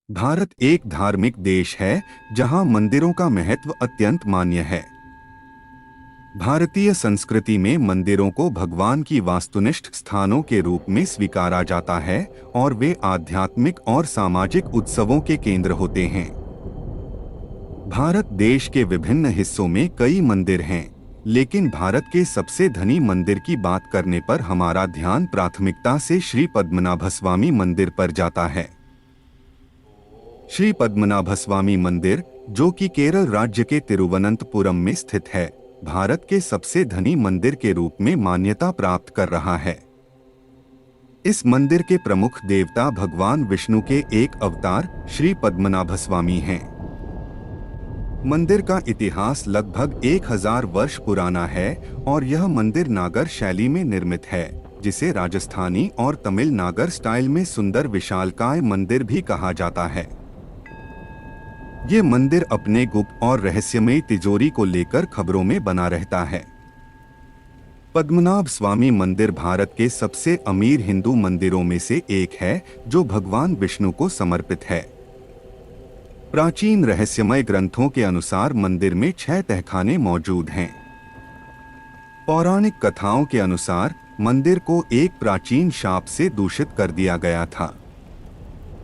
भारत एक धार्मिक देश है जहां मंदिरों का महत्व अत्यंत मान्य है। भारतीय संस्कृति में मंदिरों को भगवान की वास्तुनिष्ठ स्थानों के रूप में स्वीकारा जाता है और वे आध्यात्मिक और सामाजिक उत्सवों के केंद्र होते हैं। भारत देश के विभिन्न हिस्सों में कई मंदिर हैं, लेकिन भारत के सबसे धनी मंदिर की बात करने पर हमारा ध्यान प्राथमिकता से श्री पद्मनाभस्वामी मंदिर पर जाता है। श्री पद्मनाभस्वामी मंदिर, जो कि केरल राज्य के तिरुवनंतपुरम में स्थित है, भारत के सबसे धनी मंदिर के रूप में मान्यता प्राप्त कर रहा है। इस मंदिर के प्रमुख देवता भगवान विष्णु के एक अवतार श्री पद्मनाभस्वामी हैं। मंदिर का इतिहास लगभग 1000 वर्ष पुराना है और यह मंदिर नागर शैली में निर्मित है, जिसे राजस्थानी और तमिल नागर स्टाइल में सुंदर विशालकाय मंदिर भी कहा जाता है। ये मंदिर अपने गुप्त और रहस्यमयी तिजोरी को लेकर खबरों में बना रहता है। पद्मनाभ स्वामी मंदिर भारत के सबसे अमीर हिंदू मंदिरों में से एक है, जो भगवान विष्णु को समर्पित है। प्राचीन रहस्यमय ग्रंथों के अनुसार मंदिर में 6 तहखाने मौजूद हैं। पौराणिक कथाओं के अनुसार मंदिर को एक प्राचीन शाप से दूषित कर दिया गया था।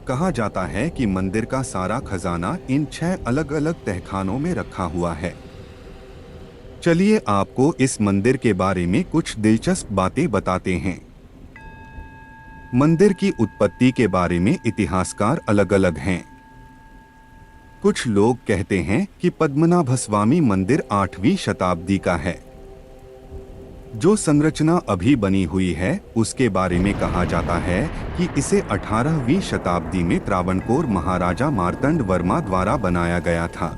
कहा जाता है कि मंदिर का सारा खजाना इन 6 अलग अलग तहखानों में रखा हुआ है। चलिए आपको इस मंदिर के बारे में कुछ दिलचस्प बातें बताते हैं। मंदिर की उत्पत्ति के बारे में इतिहासकार अलग अलग हैं। कुछ लोग कहते हैं कि पद्मनाभस्वामी मंदिर 8वीं शताब्दी का है। जो संरचना अभी बनी हुई है उसके बारे में कहा जाता है कि इसे 18वीं शताब्दी में त्रावणकोर महाराजा मार्तंड वर्मा द्वारा बनाया गया था।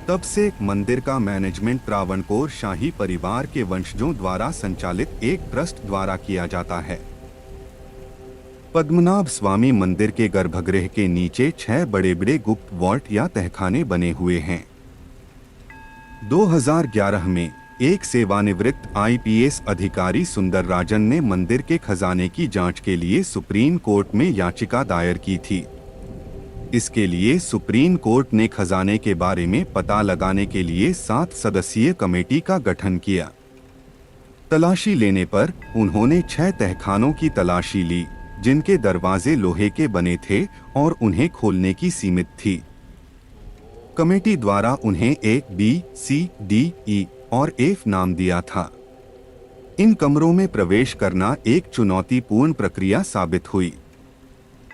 तब से मंदिर का मैनेजमेंट त्रावणकोर शाही परिवार के वंशजों द्वारा संचालित एक ट्रस्ट द्वारा किया जाता है। पद्मनाभ स्वामी मंदिर के गर्भगृह के नीचे 6 बड़े बड़े गुप्त वॉल्ट या तहखाने बने हुए हैं। 2011 में एक सेवानिवृत्त आईपीएस अधिकारी सुंदर राजन ने मंदिर के खजाने की जांच के लिए सुप्रीम कोर्ट में याचिका दायर की थी। इसके लिए सुप्रीम कोर्ट ने खजाने के बारे में पता लगाने के लिए 7 सदस्यीय कमेटी का गठन किया। तलाशी लेने पर उन्होंने 6 तहखानों की तलाशी ली, जिनके दरवाजे लोहे के बने थे और उन्हें खोलने की सीमित थी। कमेटी द्वारा उन्हें एक बी, सी, डी, ई और एफ नाम दिया था। इन कमरों में प्रवेश करना एक चुनौतीपूर्ण प्रक्रिया साबित हुई,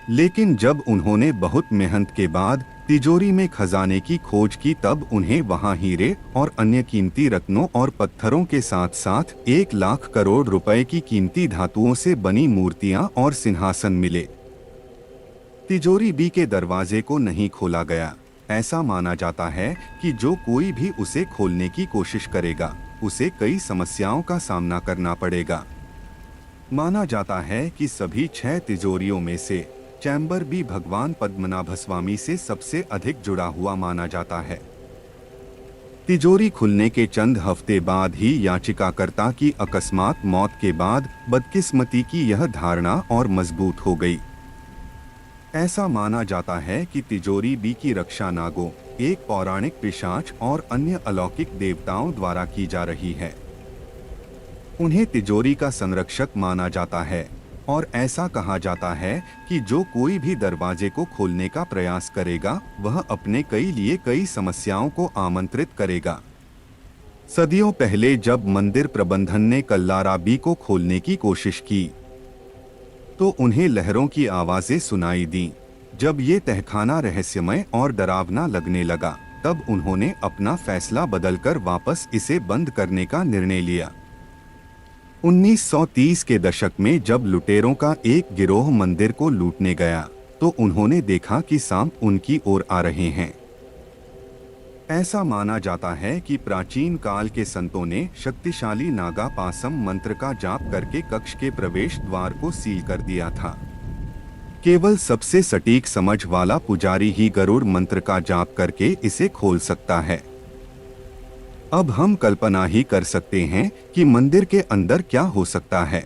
लेकिन जब उन्होंने बहुत मेहनत के बाद तिजोरी में खजाने की खोज की, तब उन्हें वहां हीरे और अन्य कीमती रत्नों और पत्थरों के साथ साथ 1 लाख करोड़ रुपए की कीमती धातुओं से बनी मूर्तियां और सिंहासन मिले। तिजोरी बी के दरवाजे को नहीं खोला गया। ऐसा माना जाता है कि जो कोई भी उसे खोलने की कोशिश करेगा, उसे कई समस्याओं का सामना करना पड़ेगा। माना जाता है कि सभी 6 तिजोरियों में से चैम्बर बी भगवान पद्मनाभस्वामी से सबसे अधिक जुड़ा हुआ माना जाता है। तिजोरी खुलने के चंद हफ्ते बाद ही याचिकाकर्ता की अकस्मात मौत के बाद बदकिस्मती की यह धारणा और मजबूत हो गई। ऐसा माना जाता है कि तिजोरी बी की रक्षा नागों, एक पौराणिक पिशाच और अन्य अलौकिक देवताओं द्वारा की जा रही है। उन्हें तिजोरी का संरक्षक माना जाता है और ऐसा कहा जाता है कि जो कोई भी दरवाजे को खोलने का प्रयास करेगा, वह अपने लिए कई समस्याओं को आमंत्रित करेगा। सदियों पहले जब मंदिर प्रबंधन ने कल्लारा बी को खोलने की कोशिश की, तो उन्हें लहरों की आवाजें सुनाई दी। जब ये तहखाना रहस्यमय और डरावना लगने लगा, तब उन्होंने अपना फैसला बदलकर वापस इसे बंद करने का निर्णय लिया। 1930 के दशक में जब लुटेरों का एक गिरोह मंदिर को लूटने गया, तो उन्होंने देखा कि सांप उनकी ओर आ रहे हैं। ऐसा माना जाता है कि प्राचीन काल के संतों ने शक्तिशाली नागा पासम मंत्र का जाप करके कक्ष के प्रवेश द्वार को सील कर दिया था। केवल सबसे सटीक समझ वाला पुजारी ही गरुड़ मंत्र का जाप करके इसे खोल सकता है। अब हम कल्पना ही कर सकते हैं कि मंदिर के अंदर क्या हो सकता है।